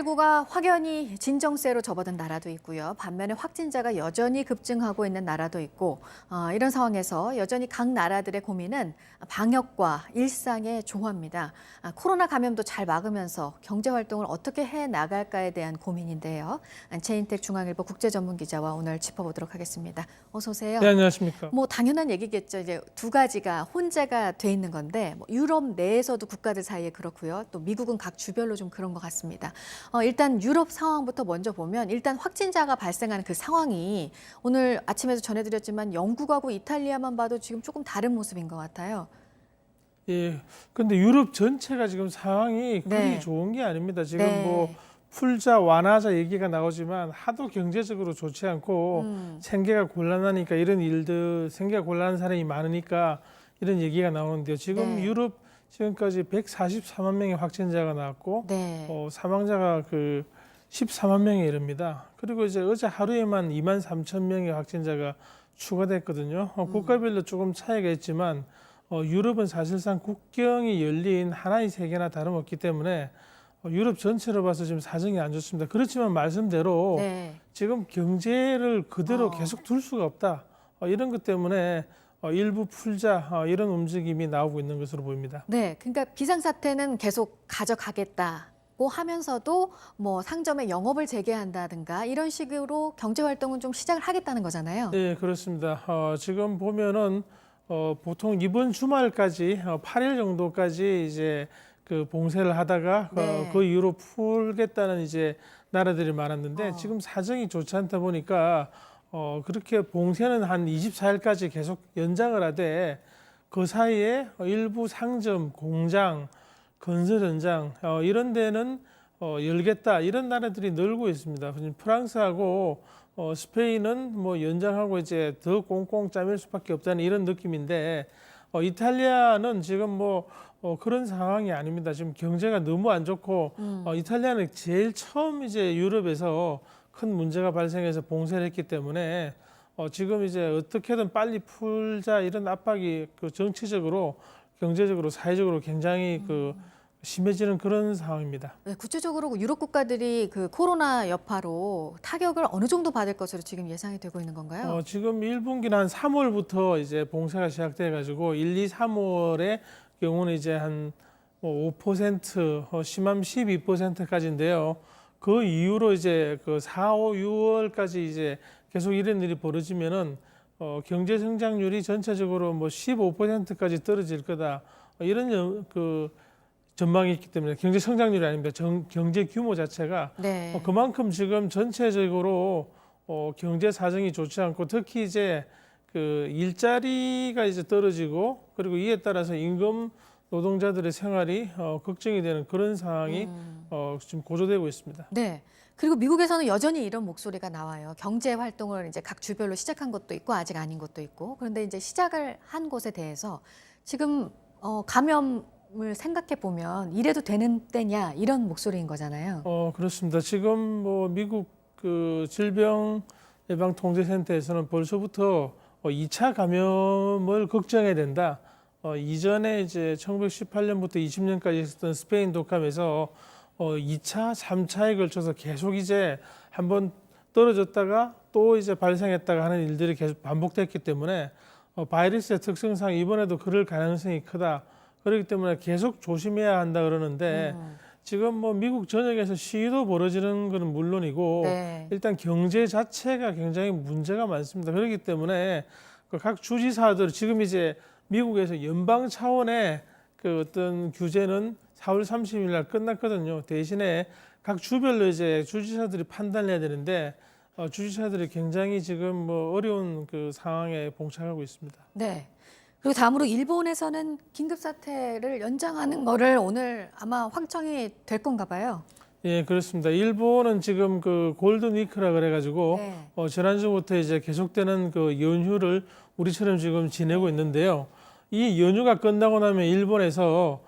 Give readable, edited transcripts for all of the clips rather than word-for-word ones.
코로나19가 확연히 진정세로 접어든 나라도 있고요. 반면에 확진자가 여전히 급증하고 있는 나라도 있고 이런 상황에서 여전히 각 나라들의 고민은 방역과 일상의 조화입니다. 코로나 감염도 잘 막으면서 경제활동을 어떻게 해나갈까에 대한 고민인데요. 최인택 중앙일보 국제전문기자와 오늘 짚어보도록 하겠습니다. 어서 오세요. 네, 안녕하십니까. 뭐 당연한 얘기겠죠. 이제 두 가지가 혼재가 돼 있는 건데 뭐 유럽 내에서도 국가들 사이에 그렇고요. 또 미국은 각 주별로 좀 그런 것 같습니다. 일단 유럽 상황부터 먼저 보면 일단 확진자가 발생하는 그 상황이 오늘 아침에도 전해드렸지만 영국하고 이탈리아만 봐도 지금 조금 다른 모습인 것 같아요. 예, 근데 유럽 전체가 지금 상황이 그리 네. 좋은 게 아닙니다. 지금 네. 뭐 풀자 완화자 얘기가 나오지만 하도 경제적으로 좋지 않고 생계가 곤란하니까 이런 일들, 생계가 곤란한 사람이 많으니까 이런 얘기가 나오는데요. 지금 네. 유럽 지금까지 144만 명의 확진자가 나왔고 네. 사망자가 14만 명에 이릅니다. 그리고 이제 어제 하루에만 2만 3천 명의 확진자가 추가됐거든요. 국가별로 조금 차이가 있지만 유럽은 사실상 국경이 열린 하나의 세계나 다름없기 때문에 유럽 전체로 봐서 지금 사정이 안 좋습니다. 그렇지만 말씀대로 네. 지금 경제를 그대로 계속 둘 수가 없다. 이런 것 때문에 일부 풀자 이런 움직임이 나오고 있는 것으로 보입니다. 네. 그러니까 비상사태는 계속 가져가겠다고 하면서도 뭐 상점의 영업을 재개한다든가 이런 식으로 경제활동은 좀 시작을 하겠다는 거잖아요. 네, 그렇습니다. 지금 보면은 보통 이번 주말까지 8일 정도까지 이제 그 봉쇄를 하다가 네. 그 이후로 풀겠다는 이제 나라들이 많았는데 지금 사정이 좋지 않다 보니까 그렇게 봉쇄는 한 24일까지 계속 연장을 하되 그 사이에 일부 상점, 공장, 건설 현장 이런 데는 열겠다 이런 나라들이 늘고 있습니다. 프랑스하고 스페인은 뭐 연장하고 이제 더 꽁꽁 짜맬 수밖에 없다는 이런 느낌인데 이탈리아는 지금 뭐 그런 상황이 아닙니다. 지금 경제가 너무 안 좋고 이탈리아는 제일 처음 이제 유럽에서 큰 문제가 발생해서 봉쇄를 했기 때문에 지금 이제 어떻게든 빨리 풀자 이런 압박이 정치적으로, 경제적으로, 사회적으로 굉장히 심해지는 그런 상황입니다. 네, 구체적으로 유럽 국가들이 그 코로나 여파로 타격을 어느 정도 받을 것으로 지금 예상이 되고 있는 건가요? 지금 1분기는 한 3월부터 이제 봉쇄가 시작돼 가지고 1, 2, 3월에 경우는 이제 한 5%, 심하면 12%까지인데요. 그 이후로 이제 4, 5, 6월까지 이제 계속 이런 일이 벌어지면은 경제 성장률이 전체적으로 뭐 15%까지 떨어질 거다. 이런 전망이 있기 때문에 경제 성장률이 아닙니다. 경제 규모 자체가 네. 그만큼 지금 전체적으로 경제 사정이 좋지 않고 특히 이제 일자리가 이제 떨어지고 그리고 이에 따라서 임금 노동자들의 생활이 걱정이 되는 그런 상황이 지금 고조되고 있습니다. 네. 그리고 미국에서는 여전히 이런 목소리가 나와요. 경제 활동을 이제 각 주별로 시작한 것도 있고 아직 아닌 것도 있고. 그런데 이제 시작을 한 곳에 대해서 지금 감염을 생각해 보면 이래도 되는 때냐 이런 목소리인 거잖아요. 그렇습니다. 지금 뭐 미국 질병예방통제센터에서는 벌써부터 2차 감염을 걱정해야 된다. 이전에 이제 1918년부터 20년까지 있었던 스페인 독감에서 2차, 3차에 걸쳐서 계속 이제 한번 떨어졌다가 또 이제 발생했다가 하는 일들이 계속 반복됐기 때문에 바이러스의 특성상 이번에도 그럴 가능성이 크다. 그렇기 때문에 계속 조심해야 한다 그러는데 지금 뭐 미국 전역에서 시위도 벌어지는 것은 물론이고 네. 일단 경제 자체가 굉장히 문제가 많습니다. 그렇기 때문에 각 주지사들 지금 이제 미국에서 연방 차원의 어떤 규제는 4월 30일 날 끝났거든요. 대신에 각 주별로 이제 주지사들이 판단을 해야 되는데 주지사들이 굉장히 지금 뭐 어려운 상황에 봉착하고 있습니다. 네. 그리고 다음으로 일본에서는 긴급 사태를 연장하는 거를 오늘 아마 확정이 될 건가 봐요. 예, 그렇습니다. 일본은 지금 골든 위크라 그래가지고 네. 지난주부터 이제 계속되는 연휴를 우리처럼 지금 지내고 있는데요. 이 연휴가 끝나고 나면 일본에서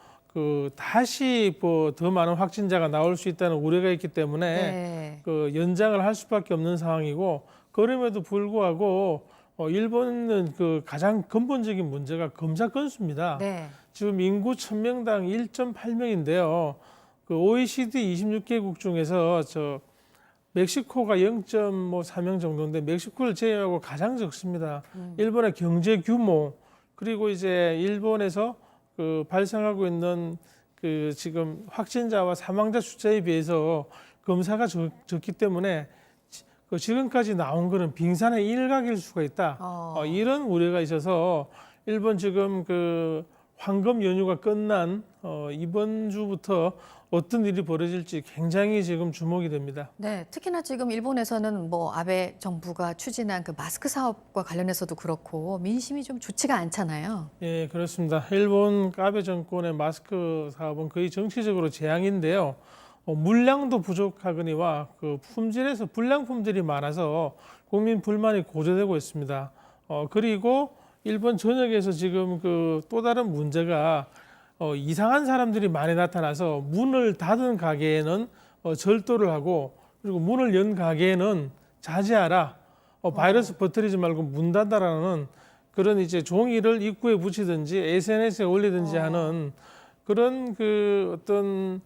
다시 뭐 더 많은 확진자가 나올 수 있다는 우려가 있기 때문에 네. 연장을 할 수밖에 없는 상황이고 그럼에도 불구하고 일본은 가장 근본적인 문제가 검사 건수입니다. 네. 지금 인구 1000명당 1.8명인데요. 그 OECD 26개국 중에서 멕시코가 0.3명 정도인데 멕시코를 제외하고 가장 적습니다. 일본의 경제 규모 그리고 이제 일본에서 그 발생하고 있는 그 지금 확진자와 사망자 숫자에 비해서 검사가 적기 때문에 그 지금까지 나온 거는 빙산의 일각일 수가 있다. 이런 우려가 있어서 일본 지금 그 황금 연휴가 끝난 이번 주부터 어떤 일이 벌어질지 굉장히 지금 주목이 됩니다. 네, 특히나 지금 일본에서는 뭐 아베 정부가 추진한 그 마스크 사업과 관련해서도 그렇고 민심이 좀 좋지가 않잖아요. 예, 그렇습니다. 일본 아베 정권의 마스크 사업은 거의 정치적으로 재앙인데요. 물량도 부족하거니와 그 품질에서 불량품들이 많아서 국민 불만이 고조되고 있습니다. 그리고 일본 전역에서 지금 그 또 다른 문제가 이상한 사람들이 많이 나타나서 문을 닫은 가게에는 절도를 하고 그리고 문을 연 가게에는 자제하라. 바이러스 퍼뜨리지 말고 문 닫아라는 그런 이제 종이를 입구에 붙이든지 SNS에 올리든지 하는 그런 그 어떤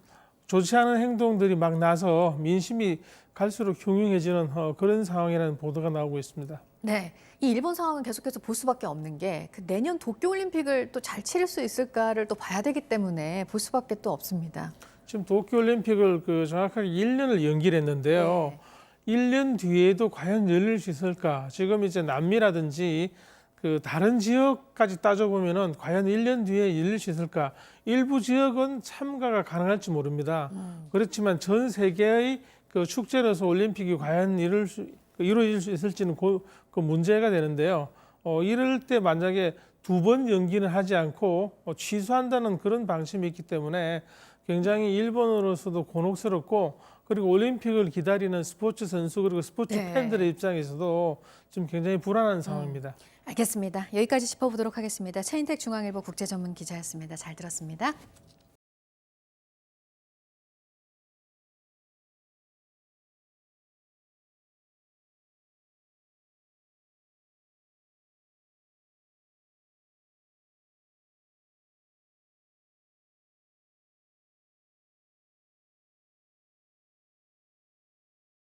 좋지 않은 행동들이 막 나서 민심이 갈수록 흉흉해지는 그런 상황이라는 보도가 나오고 있습니다. 네, 이 일본 상황은 계속해서 볼 수밖에 없는 게 그 내년 도쿄올림픽을 또 잘 치를 수 있을까를 또 봐야 되기 때문에 볼 수밖에 또 없습니다. 지금 도쿄올림픽을 그 정확하게 1년을 연기를 했는데요. 네. 1년 뒤에도 과연 열릴 수 있을까? 지금 이제 남미라든지 그 다른 지역까지 따져보면은 과연 1년 뒤에 열릴 수 있을까? 일부 지역은 참가가 가능할지 모릅니다. 그렇지만 전 세계의 그 축제로서 올림픽이 과연 이루어질 수 있을지는 그 문제가 되는데요. 이럴 때 만약에 2번 연기는 하지 않고 취소한다는 그런 방침이 있기 때문에 굉장히 일본으로서도 곤혹스럽고 그리고 올림픽을 기다리는 스포츠 선수 그리고 스포츠 네. 팬들의 입장에서도 지금 굉장히 불안한 상황입니다. 알겠습니다. 여기까지 짚어보도록 하겠습니다. 최인택 중앙일보 국제전문기자였습니다. 잘 들었습니다.